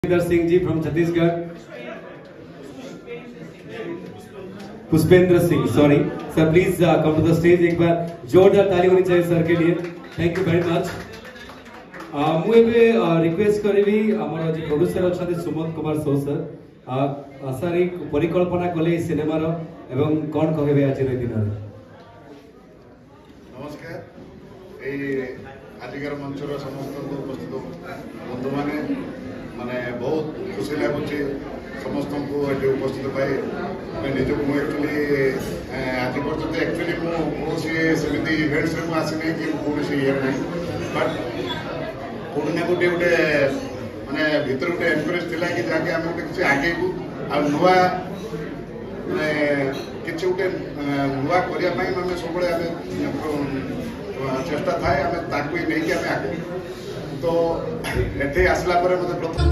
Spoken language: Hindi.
Pushpender Singh ji from Chhattisgarh. Pushpender Singh, sorry. Sir, please come to the stage. एक बार जोरदार ताली होनी चाहिए सर के लिए. Thank you very much. मु एबे रिक्वेस्ट करिवि हमर जे producer अछथि Suman Kumar so sir. आसारी परिकल्पना कले सिनेमार एवं कोन कहबे आज रे दिन. नमस्कार. आजिकार मंचर समस्त उपस्थित बंधु मैंने माने बहुत खुशी लगुच समस्त को उपस्थित पाए निजक मुझे आज पर्यटन एक्चुअली मुझे इवेंट्स में आसनी कि कौन ये ना बट कौटी ना कौटी गोटे माने भीतर गोटे एनकरेज थी कि जहाँकि आम गोटे किसी आगे को आ नुआ किसी गोटे नुआ करने आम सब चेष्टा थाए आम नहीं कि आगे तो ये आसला मत प्रथम